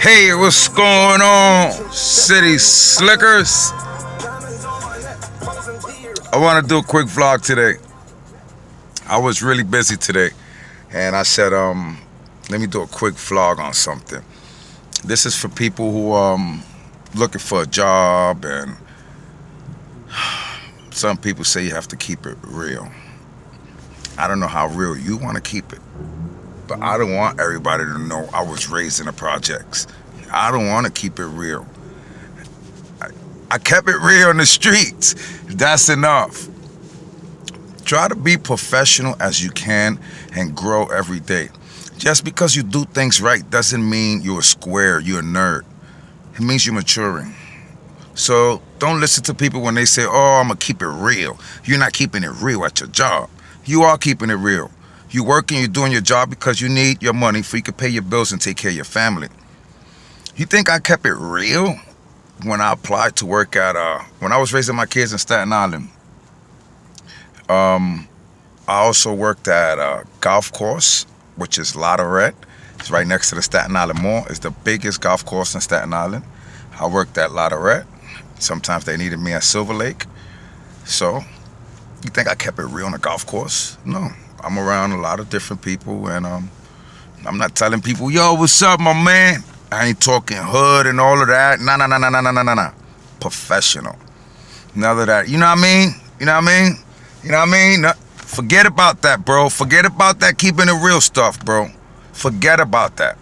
Hey, what's going on, City Slickers? I want to do a quick vlog today. I was really busy today, and I said, let me do a quick vlog on something. This is for people who looking for a job, and some people say you have to keep it real. I don't know how real you want to keep it, but I don't want everybody to know I was raised in the projects. I don't want to keep it real. I kept it real in the streets. That's enough. Try to be professional as you can and grow every day. Just because you do things right doesn't mean you're a square, you're a nerd. It means you're maturing. So don't listen to people when they say, oh, I'm going to keep it real. You're not keeping it real at your job. You are keeping it real. You're working, you're doing your job because you need your money so you can pay your bills and take care of your family. You think I kept it real when I applied to work at, when I was raising my kids in Staten Island? I also worked at a golf course, which is Latourette. It's right next to the Staten Island Mall. It's the biggest golf course in Staten Island. I worked at Latourette. Sometimes they needed me at Silver Lake. So, you think I kept it real on a golf course? No. I'm around a lot of different people, and I'm not telling people, yo, what's up, my man? I ain't talking hood and all of that. Nah. Professional. None of that. You know what I mean? You know what I mean? You know what I mean? Forget about that, bro. Forget about that keeping it real stuff, bro. Forget about that.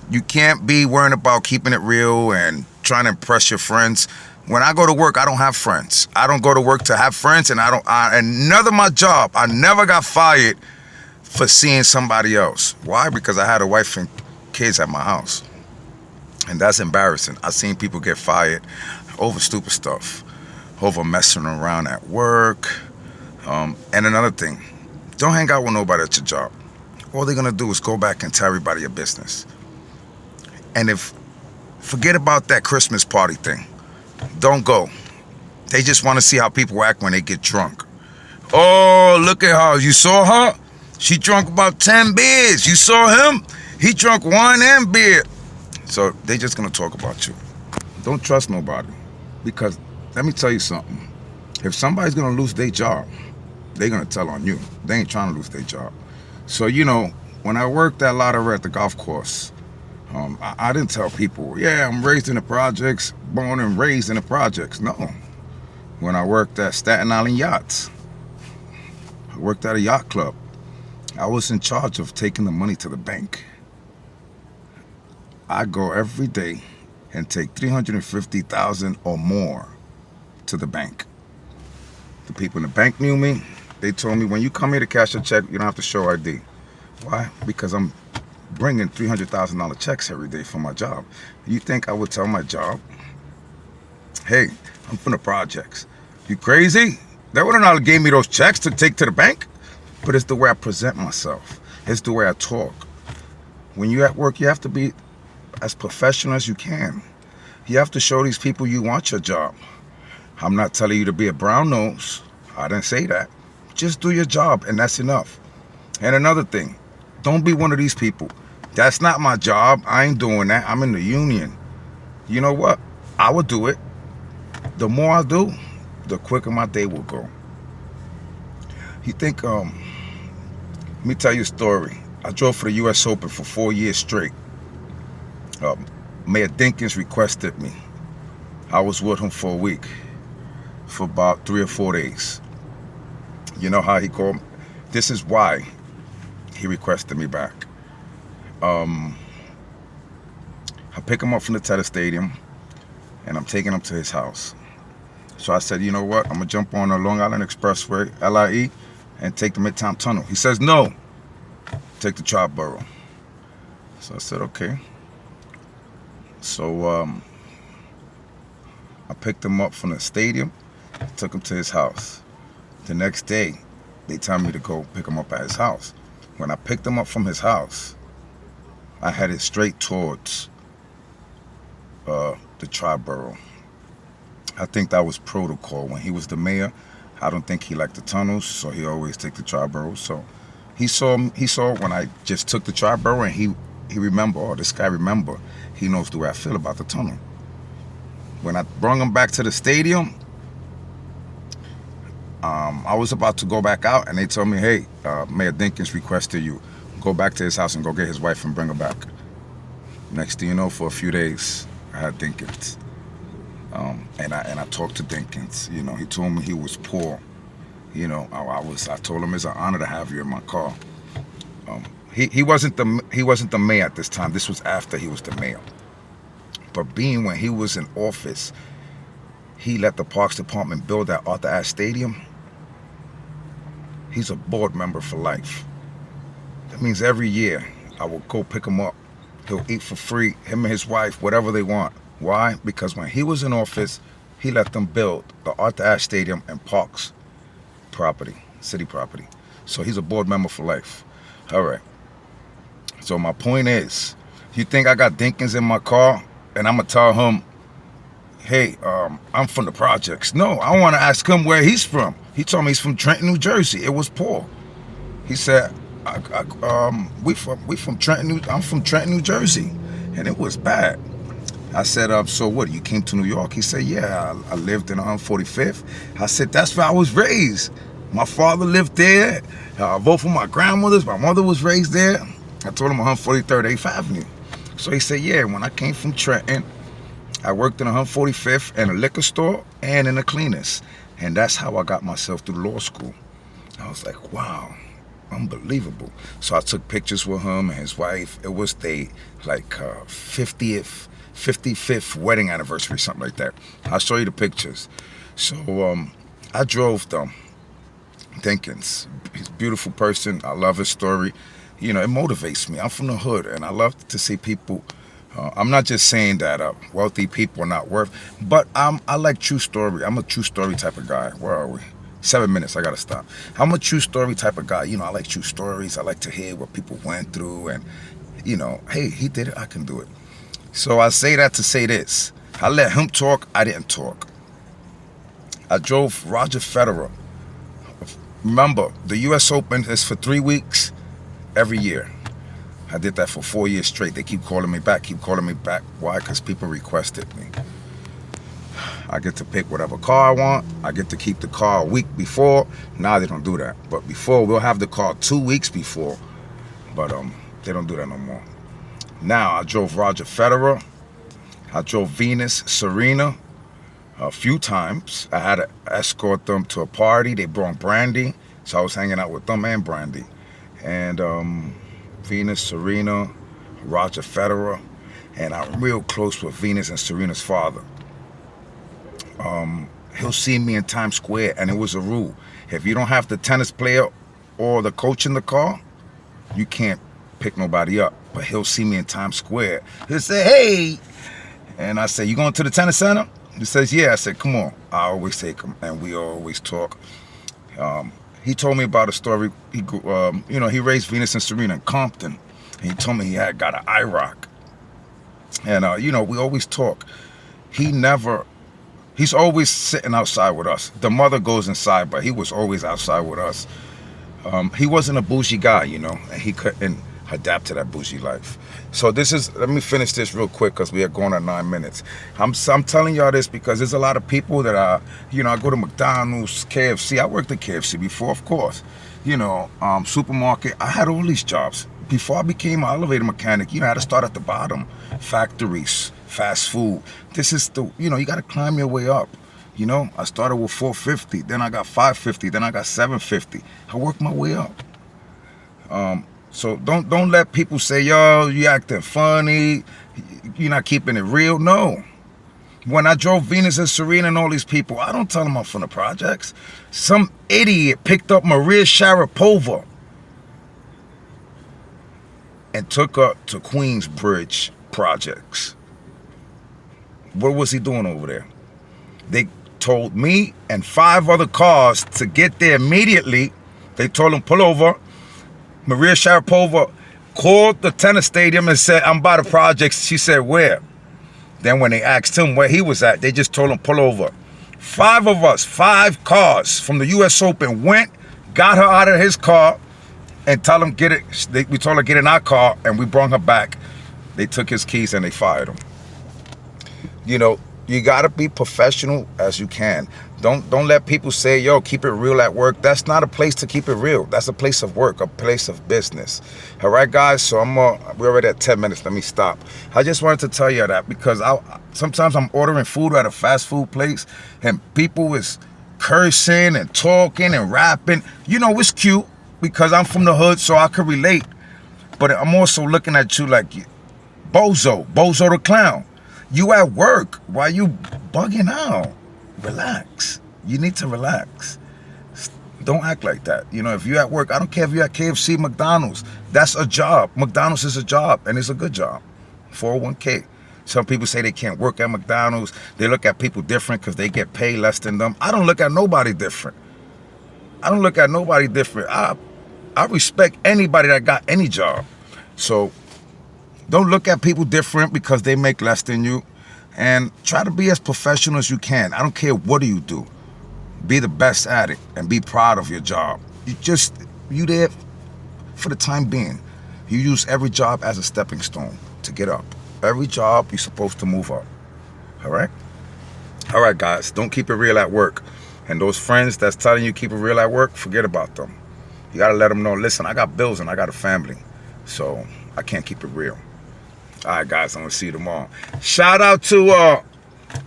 You can't be worrying about keeping it real and trying to impress your friends. When I go to work, I don't have friends. I don't go to work to have friends, and and none of my job, I never got fired for seeing somebody else. Why? Because I had a wife and kids at my house. And that's embarrassing. I've seen people get fired over stupid stuff, over messing around at work. And another thing, don't hang out with nobody at your job. All they're gonna do is go back and tell everybody your business. And forget about that Christmas party thing. Don't go. They just want to see how people act when they get drunk. Oh, look at her. You saw her? She drunk about 10 beers. You saw him? He drunk wine and beer. So they just gonna talk about you. Don't trust nobody. Because let me tell you something. If somebody's gonna lose their job, they're gonna tell on you. They ain't trying to lose their job. So, when I worked at Lottery at the golf course, I didn't tell people, yeah, I'm raised in the projects, born and raised in the projects. No. When I worked at Staten Island Yachts, I worked at a yacht club. I was in charge of taking the money to the bank. I go every day and take $350,000 or more to the bank. The people in the bank knew me. They told me, when you come here to cash a check, you don't have to show ID. Why? Because I'm bringing $300,000 checks every day for my job. You think I would tell my job, hey, I'm from the projects? You crazy? They wouldn't have gave me those checks to take to the bank. But it's the way I present myself. It's the way I talk. When you're at work, you have to be as professional as you can. You have to show these people you want your job. I'm not telling you to be a brown nose. I didn't say that. Just do your job, and that's enough. And another thing, don't be one of these people. That's not my job. I ain't doing that. I'm in the union. You know what? I will do it. The more I do, the quicker my day will go. You think, let me tell you a story. I drove for the U.S. Open for 4 years straight. Mayor Dinkins requested me. I was with him for a week, for about 3 or 4 days. You know how he called me? This is why he requested me back. I pick him up from the Teta Stadium, and I'm taking him to his house. So I said, you know what? I'm going to jump on the Long Island Expressway, LIE, and take the Midtown Tunnel. He says, no, take the Triborough. So I said, okay. So I picked him up from the stadium, took him to his house. The next day, they told me to go pick him up at his house. When I picked him up from his house, I headed straight towards the Triborough. I think that was protocol. When he was the mayor, I don't think he liked the tunnels, so he always took the Triborough. So he saw when I just took the Triborough, and he he remember, oh, this guy remember. He knows the way I feel about the tunnel. When I brought him back to the stadium, I was about to go back out, and they told me, hey, Mayor Dinkins requested you go back to his house and go get his wife and bring her back. Next thing you know, for a few days, I had Dinkins. And I talked to Dinkins. You know, he told me he was poor. You know, I told him it's an honor to have you in my car. He wasn't the mayor at this time. This was after he was the mayor. But being when he was in office, he let the Parks Department build that Arthur Ashe Stadium. He's a board member for life. That means every year I will go pick him up. He'll eat for free, him and his wife, whatever they want. Why? Because when he was in office, he let them build the Arthur Ashe Stadium and Parks property, city property. So he's a board member for life. All right. So my point is, you think I got Dinkins in my car and I'm going to tell him, hey, I'm from the projects? No, I want to ask him where he's from. He told me he's from Trenton, New Jersey. It was poor. He said, we from Trenton, I'm from Trenton, New Jersey. And it was bad. I said, so what, you came to New York? He said, yeah, I lived in 145th. I said, that's where I was raised. My father lived there. Both of my grandmothers, my mother was raised there. I told him 143rd, 8th Avenue. So he said, yeah, when I came from Trenton, I worked in 145th in a liquor store and in a cleaners. And that's how I got myself through law school. I was like, wow, unbelievable. So I took pictures with him and his wife. It was their 55th wedding anniversary, something like that. I'll show you the pictures. So I drove them. Dinkins, he's a beautiful person. I love his story. You know, it motivates me. I'm from the hood, and I love to see people. I'm not just saying that wealthy people are not worth, but I like true story. I'm a true story type of guy. Where are we? 7 minutes, I gotta stop. I'm a true story type of guy. You know, I like true stories. I like to hear what people went through, and, you know, hey, he did it, I can do it. So I say that to say this. I let him talk, I didn't talk. I drove Roger Federer. Remember, the US Open is for 3 weeks every year. I did that for 4 years straight. They keep calling me back. Why? Because people requested me. I get to pick whatever car I want. I get to keep the car a week before. Now they don't do that. But before, we'll have the car 2 weeks before. But they don't do that no more. Now, I drove Roger Federer. I drove Venus, Serena a few times. I had to escort them to a party. They brought Brandy. So I was hanging out with them and Brandy. And Venus, Serena, Roger Federer. And I'm real close with Venus and Serena's father. He'll see me in Times Square, and it was a rule. If you don't have the tennis player or the coach in the car, you can't pick nobody up. But he'll see me in Times Square. He'll say, hey. And I say, you going to the tennis center? He says, yeah. I said, come on. I always take him, and we always talk. He told me about a story. He raised Venus and Serena in Compton. And he told me he had got an IROC. And, we always talk. He's always sitting outside with us. The mother goes inside, but he was always outside with us. He wasn't a bougie guy, and he couldn't adapt to that bougie life. So let me finish this real quick because we are going at 9 minutes. I'm telling y'all this because there's a lot of people that I go to McDonald's, KFC. I worked at KFC before, of course. Supermarket. I had all these jobs. Before I became an elevator mechanic, I had to start at the bottom. Factories, fast food. This is you got to climb your way up. I started with $4.50, then I got $5.50, then I got $7.50. I worked my way up. So don't let people say, yo, you acting funny, you're not keeping it real. No. When I drove Venus and Serena and all these people, I don't tell them I'm from the projects. Some idiot picked up Maria Sharapova and took her to Queensbridge Projects. What was he doing over there? They told me and 5 other cars to get there immediately. They told him, pull over. Maria Sharapova called the tennis stadium and said, I'm by the projects. She said, where? Then when they asked him where he was at, they just told him, pull over. 5 of us, 5 cars from the US Open went, got her out of his car, and told him, we told her get in our car, and we brought her back They took his keys and they fired him. You know, you gotta be professional as you can. Don't let people say, yo, keep it real at work. That's not a place to keep it real. That's a place of work, a place of business. All right, guys, so we're already at 10 minutes. Let me stop. I just wanted to tell you that because sometimes I'm ordering food at a fast food place and people is cursing and talking and rapping. You know, it's cute because I'm from the hood, so I could relate. But I'm also looking at you like, Bozo the clown. You at work. Why you bugging out? Relax. You need to relax. Don't act like that. You know, if you're at work, I don't care if you're at KFC, McDonald's. That's a job. McDonald's is a job, and it's a good job. 401k. Some people say they can't work at McDonald's. They look at people different because they get paid less than them. I don't look at nobody different. I don't look at nobody different. I respect anybody that got any job. So don't look at people different because they make less than you. And try to be as professional as you can. I don't care what do you do. Be the best at it and be proud of your job. You there for the time being. You use every job as a stepping stone to get up. Every job you're supposed to move up. All right? All right, guys. Don't keep it real at work. And those friends that's telling you keep it real at work, forget about them. You got to let them know, listen, I got bills and I got a family. So I can't keep it real. All right, guys, I'm going to see you tomorrow. Shout out to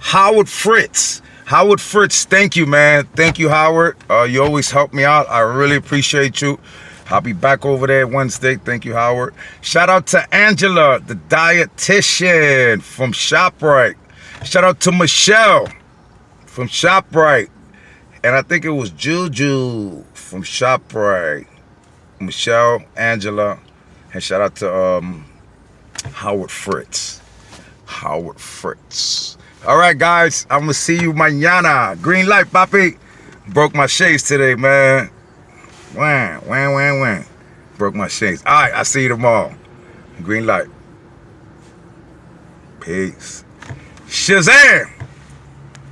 Howard Fritz. Howard Fritz, thank you, man. Thank you, Howard. You always help me out. I really appreciate you. I'll be back over there Wednesday. Thank you, Howard. Shout out to Angela, the dietitian from ShopRite. Shout out to Michelle from ShopRite. And I think it was Juju from ShopRite. Michelle, Angela, and shout out to Howard Fritz. Howard Fritz. All right, guys. I'm going to see you mañana. Green light, papi. Broke my shades today, man. Wham. Broke my shades. All right, I'll see you tomorrow. Green light. Peace. Shazam!